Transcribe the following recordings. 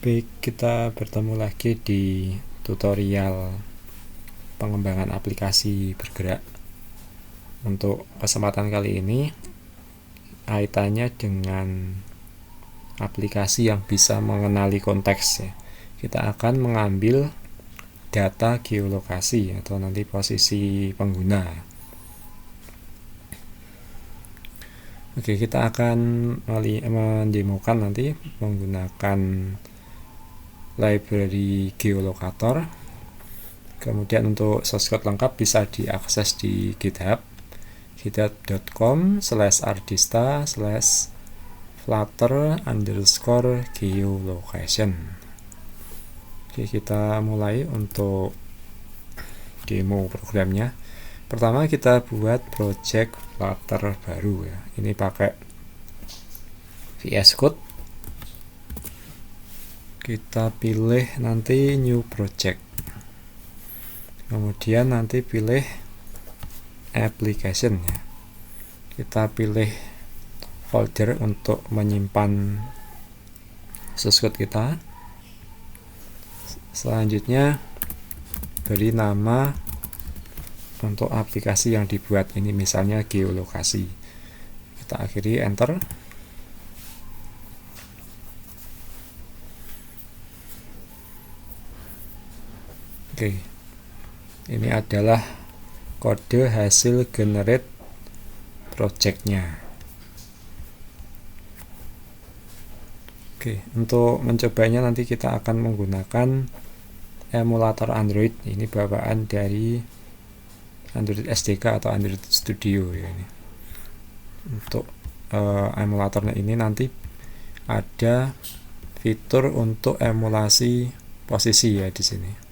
Baik, kita bertemu lagi di tutorial pengembangan aplikasi bergerak. Untuk kesempatan kali ini kaitannya dengan aplikasi yang bisa mengenali konteks ya. Kita akan mengambil data geolokasi atau nanti posisi pengguna. Oke, kita akan mendemokan nanti menggunakan library geolocator. Kemudian untuk source code lengkap bisa diakses di GitHub, github.com/ardista/flutter_geolocation. Oke, kita mulai untuk demo programnya. Pertama kita buat project Flutter baru ya. Ini pakai VS Code. Kita pilih nanti new project. Kemudian nanti pilih application ya. Kita pilih folder untuk menyimpan source code kita. Selanjutnya beri nama untuk aplikasi yang dibuat, ini misalnya geolokasi. Kita akhiri enter. Oke, ini adalah kode hasil generate projectnya. Oke, untuk mencobanya nanti kita akan menggunakan emulator Android. Ini bawaan dari Android SDK atau Android Studio ya ini. Untuk emulatornya ini nanti ada fitur untuk emulasi posisi ya di sini.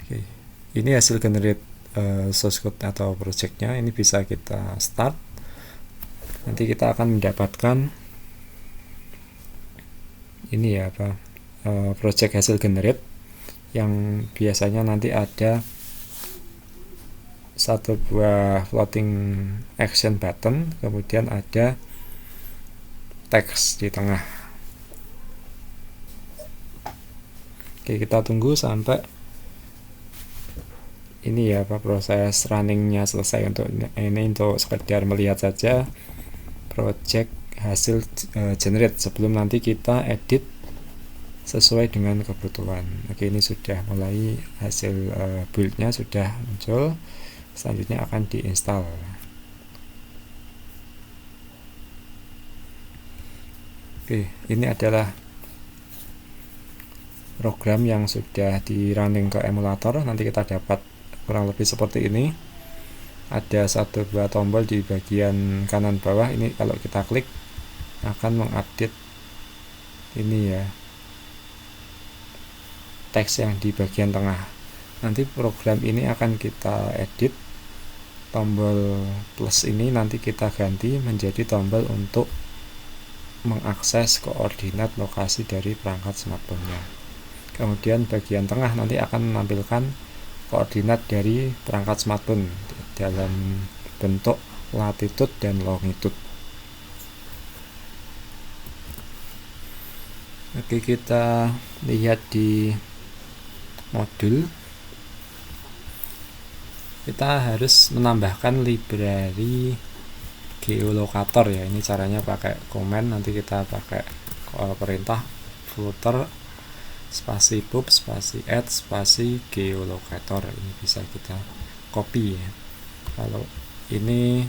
Oke, ini hasil generate source code atau projectnya. Ini bisa kita start. Nanti kita akan mendapatkan ini ya project hasil generate, yang biasanya nanti ada satu buah floating action button, kemudian ada teks di tengah. Oke, kita tunggu sampai ini ya proses runningnya selesai. Untuk ini untuk sekedar melihat saja project hasil generate sebelum nanti kita edit sesuai dengan kebutuhan. Oke, ini sudah mulai hasil build-nya sudah muncul. Selanjutnya akan diinstal. Oke, ini adalah program yang sudah di running ke emulator. Nanti kita dapat kurang lebih seperti ini. Ada satu buah tombol di bagian kanan bawah. Ini kalau kita klik akan mengupdate ini ya teks yang di bagian tengah. Nanti program ini akan kita edit. Tombol plus ini nanti kita ganti menjadi tombol untuk mengakses koordinat lokasi dari perangkat smartphone-nya. Kemudian bagian tengah nanti akan menampilkan koordinat dari perangkat smartphone dalam bentuk latitude dan longitude. Oke, kita lihat di modul. Kita harus menambahkan library geolocator ya. Ini caranya pakai command. Nanti kita pakai perintah flutter spasi pub spasi add spasi geolocator. Ini bisa kita copy ya. Kalau ini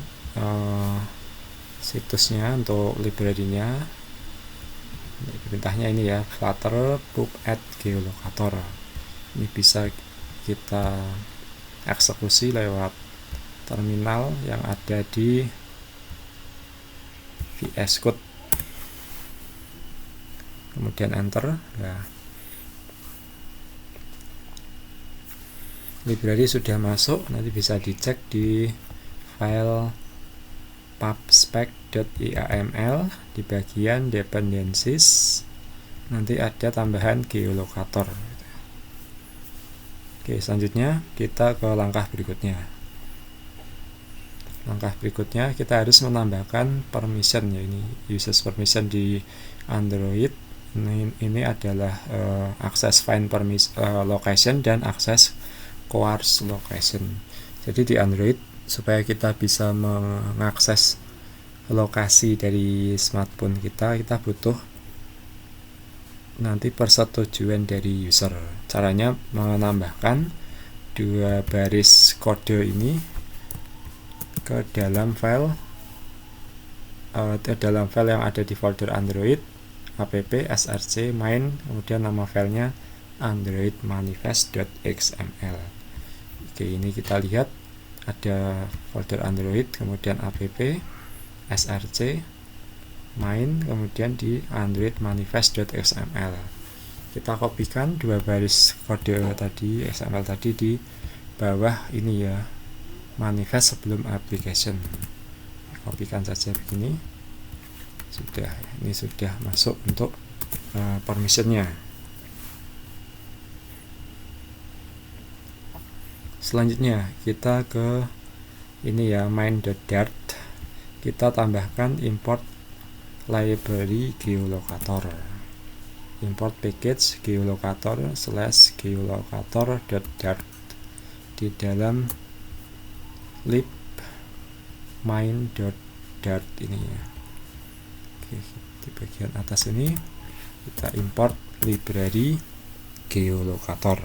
situsnya untuk library-nya, perintahnya ini ya, flutter pub add geolocator. Ini bisa kita eksekusi lewat terminal yang ada di VS Code. Kemudian enter. Nah, library sudah masuk. Nanti bisa dicek di file pubspec.yaml di bagian dependencies. Nanti ada tambahan geolocator. Oke, selanjutnya kita ke langkah berikutnya. Langkah berikutnya kita harus menambahkan permission ya, ini users permission di Android. Ini adalah akses find location dan akses coarse location. Jadi di Android, supaya kita bisa mengakses lokasi dari smartphone kita butuh nanti persetujuan dari user. Caranya menambahkan 2 baris kode ini ke dalam file yang ada di folder Android, app src main, kemudian nama filenya android manifest.xml. Oke, ini kita lihat ada folder Android, kemudian app src main, kemudian di android manifest.xml. Kita kopikan 2 baris kode tadi, XML tadi, di bawah ini ya, manifest sebelum application. Kopikan saja begini. Ini sudah masuk untuk permissionnya. Selanjutnya kita ke ini ya, main.dart. Kita tambahkan import library geolocator, import package geolocator/geolocator.dart di dalam lib main.dart ini ya. Oke, di bagian atas ini kita import library geolocator.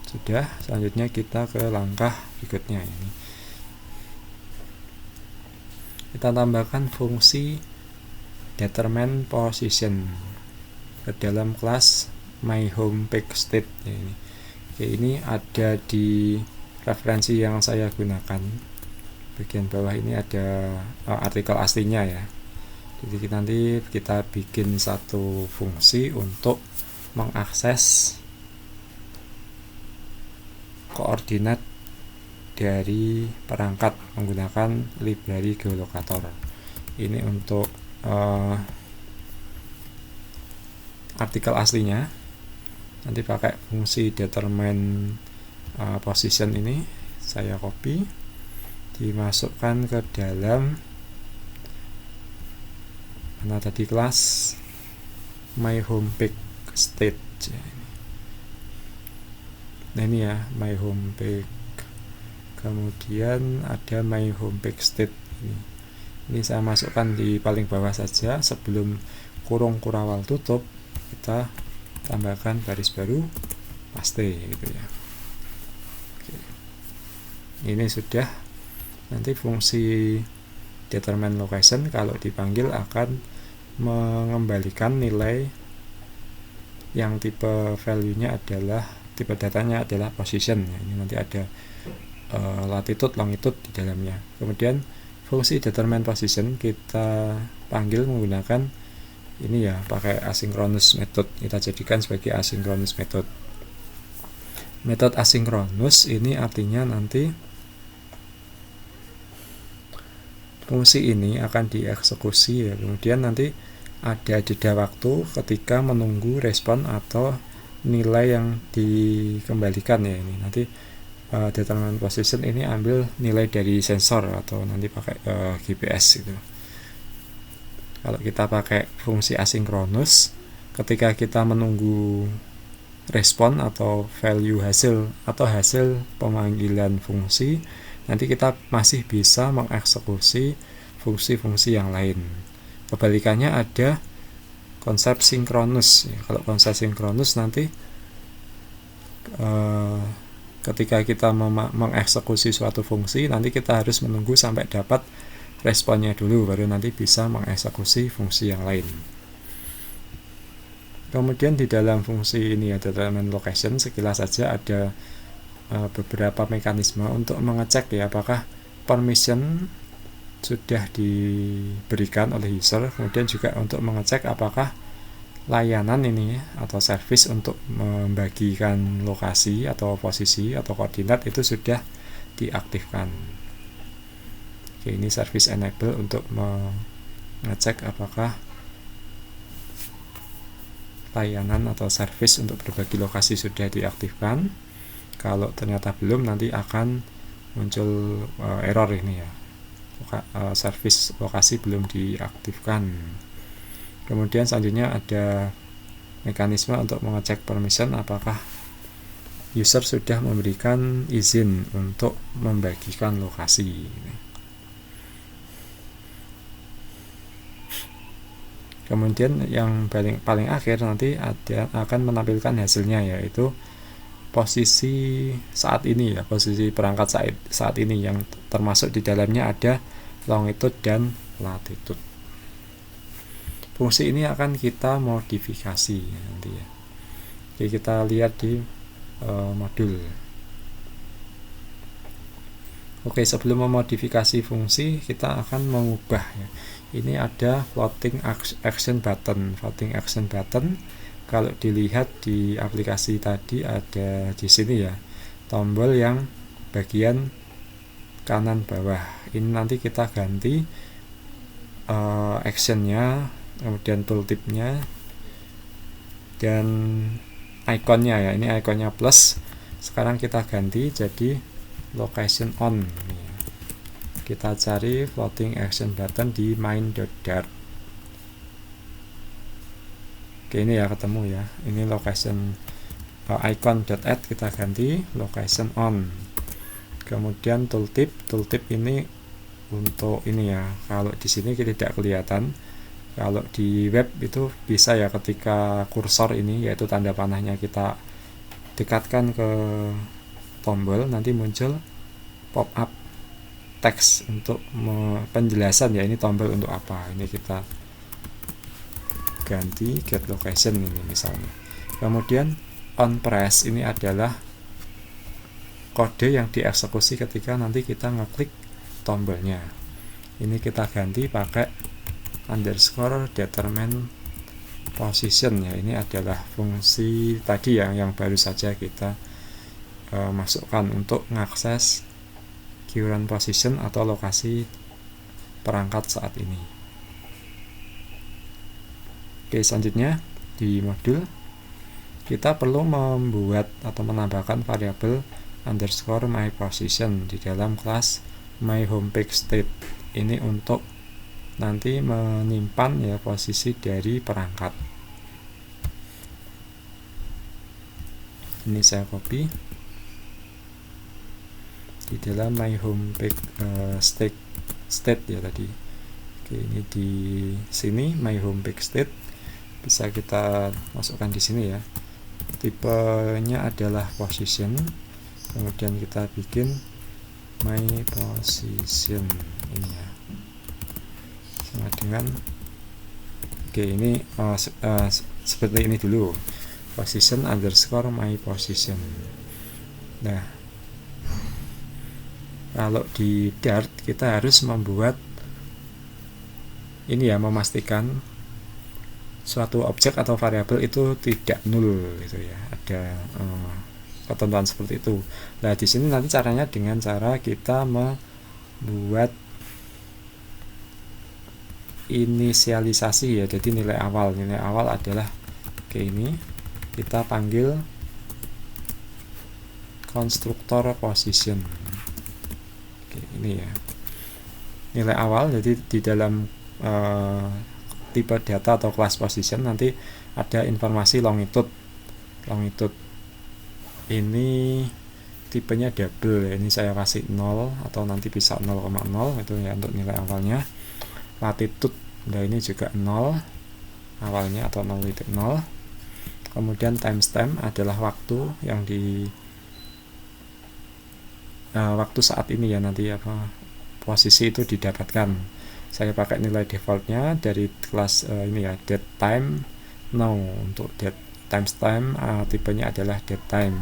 Sudah, selanjutnya kita ke langkah berikutnya ini. Kita tambahkan fungsi determine position ke dalam kelas myHomePageState ya, ini. Oke, ini ada di referensi yang saya gunakan. Bagian bawah ini ada artikel aslinya ya. Jadi nanti kita bikin satu fungsi untuk mengakses koordinat dari perangkat menggunakan library geolocator. Ini untuk artikel aslinya. Nanti pakai fungsi determine position ini, saya copy, dimasukkan ke dalam mana tadi, kelas myHomePageState. Nah ini ya, myHomePage. Kemudian ada myHomePageState ini saya masukkan di paling bawah saja. Sebelum kurung kurawal tutup, kita tambahkan baris baru, paste gitu ya. Oke. Ini sudah. Nanti fungsi determine location kalau dipanggil akan mengembalikan nilai yang tipe value-nya adalah, tipe datanya adalah position ya. Ini nanti ada latitude, longitude di dalamnya. Kemudian fungsi determine position kita panggil menggunakan ini ya, pakai asynchronous method. Kita jadikan sebagai asynchronous method. Metode asynchronous ini artinya nanti fungsi ini akan dieksekusi ya. Kemudian nanti ada jeda waktu ketika menunggu respon atau nilai yang dikembalikan ya. Ini nanti determine position ini ambil nilai dari sensor atau nanti pakai GPS gitu. Kalau kita pakai fungsi asinkronus, ketika kita menunggu respon atau value hasil atau hasil pemanggilan fungsi, nanti kita masih bisa mengeksekusi fungsi-fungsi yang lain. Kebalikannya ada konsep sinkronus. Kalau konsep sinkronus nanti ketika kita mengeksekusi suatu fungsi, nanti kita harus menunggu sampai dapat responnya dulu, baru nanti bisa mengeksekusi fungsi yang lain. Kemudian di dalam fungsi ini ya, determine location, sekilas saja ada beberapa mekanisme untuk mengecek ya apakah permission sudah diberikan oleh user, kemudian juga untuk mengecek apakah layanan ini atau service untuk membagikan lokasi atau posisi atau koordinat itu sudah diaktifkan. Oke, ini service enable untuk mengecek apakah layanan atau service untuk berbagi lokasi sudah diaktifkan. Kalau ternyata belum, nanti akan muncul error ini ya, service lokasi belum diaktifkan. Kemudian selanjutnya ada mekanisme untuk mengecek permission, apakah user sudah memberikan izin untuk membagikan lokasi. Kemudian yang paling akhir nanti akan menampilkan hasilnya, yaitu posisi saat ini ya, posisi perangkat saat ini, yang termasuk di dalamnya ada longitude dan latitude. Fungsi ini akan kita modifikasi nanti ya. Jadi kita lihat di modul. Oke, sebelum memodifikasi fungsi, kita akan mengubah ya. Ini ada floating action button. Floating action button, kalau dilihat di aplikasi tadi ada di sini ya, tombol yang bagian kanan bawah. Ini nanti kita ganti actionnya, kemudian tooltipnya, dan ikonnya ya. Ini ikonnya plus. Sekarang kita ganti jadi location on. Kita cari floating action button di main.dart. Oke, ini ya ketemu ya. Ini location icon.add, kita ganti location on. Kemudian tooltip ini untuk ini ya. Kalau di sini tidak kelihatan. Kalau di web itu bisa ya, ketika kursor ini yaitu tanda panahnya kita dekatkan ke tombol, nanti muncul pop up teks untuk penjelasan ya, ini tombol untuk apa. Ini kita ganti get location ini misalnya. Kemudian on press ini adalah kode yang dieksekusi ketika nanti kita ngeklik tombolnya. Ini kita ganti pakai underscore determine position ya. Ini adalah fungsi tadi yang baru saja kita masukkan untuk mengakses current position atau lokasi perangkat saat ini. Oke, selanjutnya di modul kita perlu membuat atau menambahkan variabel underscore my position di dalam kelas my homepage state. Ini untuk nanti menyimpan ya posisi dari perangkat. Ini saya copy di dalam my homepage state ya tadi. Oke, ini di sini my homepage state bisa kita masukkan di sini ya. Tipenya adalah position. Kemudian kita bikin my position ini ya. Sama dengan ini seperti ini dulu. Position underscore my position. Nah, kalau di Dart kita harus membuat ini ya, memastikan suatu objek atau variabel itu tidak nul gitu ya. Ada ketentuan seperti itu. Nah, di sini nanti caranya dengan cara kita membuat inisialisasi ya. Jadi nilai awal adalah ini kita panggil konstruktor position. Ini ya, nilai awal. Jadi di dalam tipe data atau kelas position nanti ada informasi longitude. Ini tipenya double ya. Ini saya kasih 0 atau nanti bisa 0,0 itu ya untuk nilai awalnya. Latitude, nah ini juga 0 awalnya atau 0,0. Kemudian timestamp adalah waktu yang di waktu saat ini ya, nanti apa posisi itu didapatkan. Saya pakai nilai defaultnya dari kelas ini ya, date time now. Untuk date timestamp tipenya adalah date time.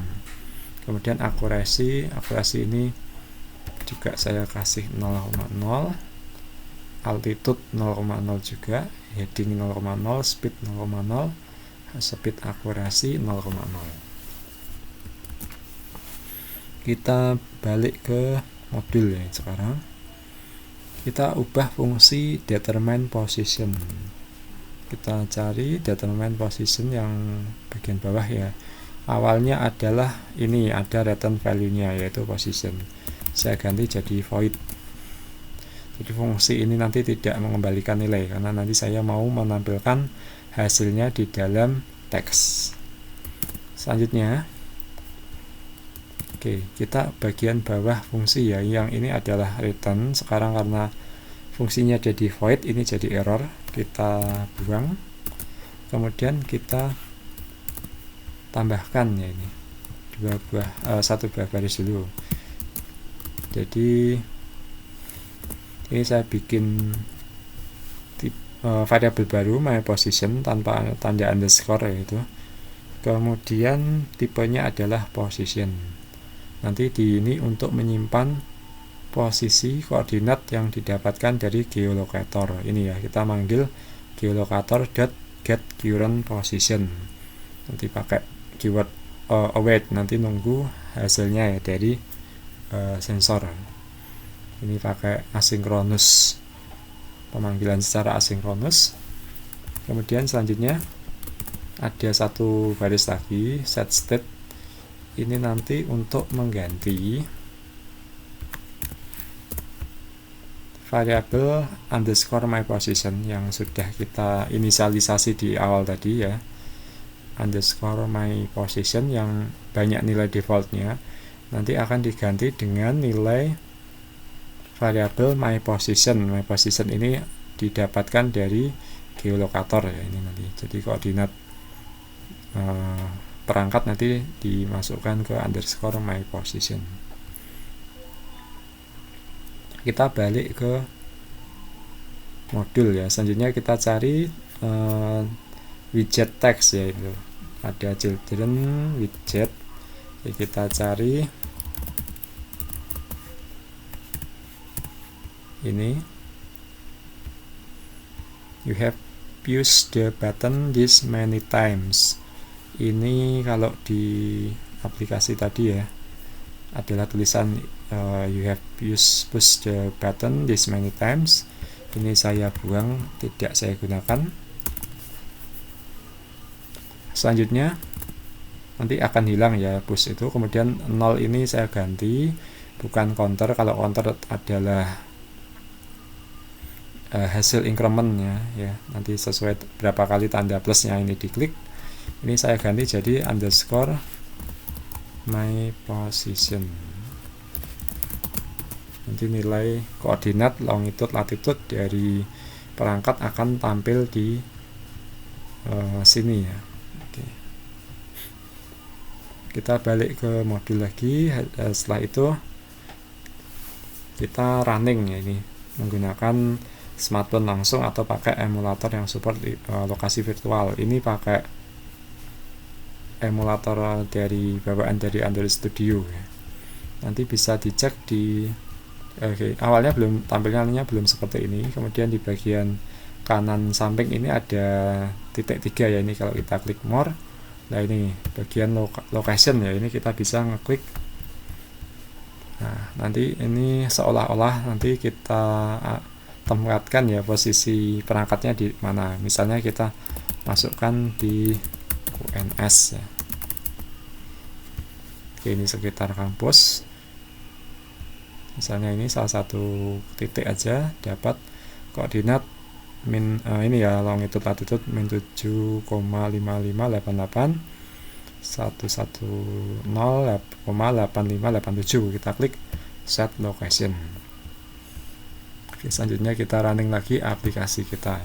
Kemudian akurasi ini juga saya kasih 0,0, altitude 0,0 juga, heading 0,0, speed 0,0, speed akurasi 0,0. Kita balik ke modul ya. Sekarang kita ubah fungsi determine position. Kita cari determine position yang bagian bawah ya. Awalnya adalah ini ada return value-nya yaitu position. saya ganti jadi void. Jadi fungsi ini nanti tidak mengembalikan nilai karena nanti saya mau menampilkan hasilnya di dalam teks. Selanjutnya, oke, kita bagian bawah fungsi ya, yang ini adalah return. Sekarang karena fungsinya jadi void, ini jadi error, kita buang. Kemudian kita tambahkan ya ini satu buah baris dulu. Jadi ini saya bikin variabel baru my position tanpa tanda underscore yaitu. Kemudian tipenya adalah position. Nanti di ini untuk menyimpan posisi koordinat yang didapatkan dari geolocator. Ini ya, kita manggil geolocator.get current position. Nanti pakai keyword await, nanti nunggu hasilnya ya dari sensor. Ini pakai asinkronus, pemanggilan secara asinkronus. Kemudian selanjutnya ada satu baris lagi, set state. Ini nanti untuk mengganti variabel underscore my position yang sudah kita inisialisasi di awal tadi ya, underscore my position yang banyak nilai defaultnya, nanti akan diganti dengan nilai variabel my position. My position ini didapatkan dari geolocator ya, ini nanti jadi koordinat perangkat nanti dimasukkan ke underscore my position. Kita balik ke modul ya. Selanjutnya kita cari widget text, yaitu ada children widget. Jadi kita cari ini, you have used the button this many times. Ini kalau di aplikasi tadi ya adalah tulisan you have pushed the button this many times. Ini saya buang, tidak saya gunakan. Selanjutnya nanti akan hilang ya push itu. Kemudian 0 ini saya ganti bukan counter. Kalau counter adalah hasil incrementnya ya, nanti sesuai berapa kali tanda plusnya ini diklik. Ini saya ganti jadi underscore my position. Nanti nilai koordinat longitude latitude dari perangkat akan tampil di sini ya. Oke. Kita balik ke modul lagi. Setelah itu kita running ya, ini menggunakan smartphone langsung atau pakai emulator yang support lokasi virtual. Ini pakai emulator dari bawaan dari Android Studio ya. Nanti bisa dicek di awalnya tampilannya belum seperti ini. Kemudian di bagian kanan samping ini ada titik 3 ya, ini kalau kita klik more. Nah ini bagian location ya, ini kita bisa ngeklik. Nah nanti ini seolah-olah nanti kita tempatkan ya posisi perangkatnya di mana. Misalnya kita masukkan di UNS ya. Oke, ini sekitar kampus. Misalnya ini salah satu titik aja dapat koordinat ini ya, longitude latitude min 7,5588 110,8587. Kita klik set location. Oke, selanjutnya kita running lagi aplikasi kita.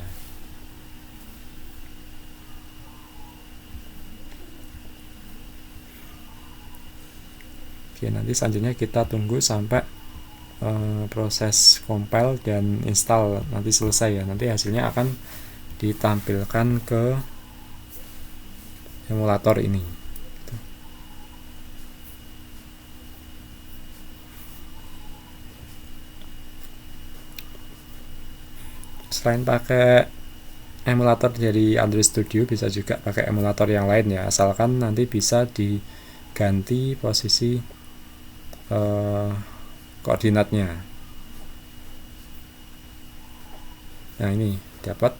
Oke, nanti selanjutnya kita tunggu sampai proses compile dan install nanti selesai ya. Nanti hasilnya akan ditampilkan ke emulator ini. Selain pakai emulator dari Android Studio, bisa juga pakai emulator yang lain ya, asalkan nanti bisa diganti posisi koordinatnya. Nah ini dapat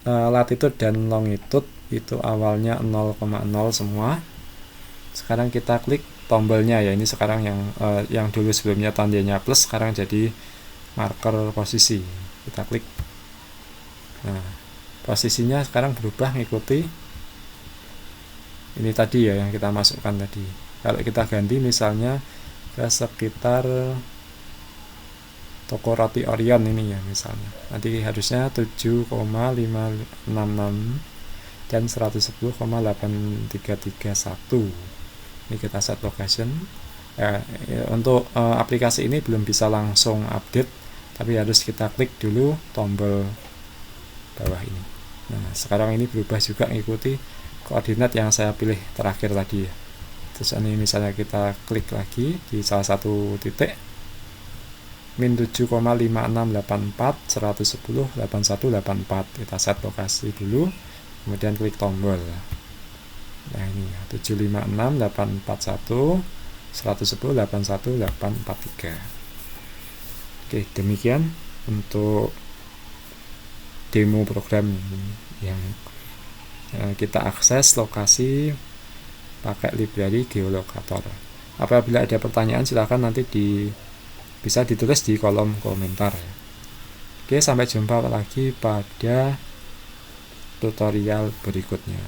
latitude dan longitude itu awalnya 0,0 semua. Sekarang kita klik tombolnya ya, ini sekarang yang dulu sebelumnya tandanya plus sekarang jadi marker posisi. Kita klik. Nah, posisinya sekarang berubah ngikuti ini tadi ya yang kita masukkan tadi. Kalau kita ganti misalnya ke sekitar toko roti Orion ini ya misalnya, nanti harusnya 7,566 dan 110,8331. Ini kita set location. Untuk aplikasi ini belum bisa langsung update, tapi harus kita klik dulu tombol bawah ini. Nah, sekarang ini berubah juga mengikuti koordinat yang saya pilih terakhir tadi ya. Terus ini misalnya kita klik lagi di salah satu titik, min 7,5684 110 8184. Kita set lokasi dulu, kemudian klik tombol. Nah ini 756 841 110 81 843. Oke, demikian untuk demo program yang kita akses lokasi pakai library geolocator. Apabila ada pertanyaan silakan nanti bisa ditulis di kolom komentar. Oke, sampai jumpa lagi pada tutorial berikutnya.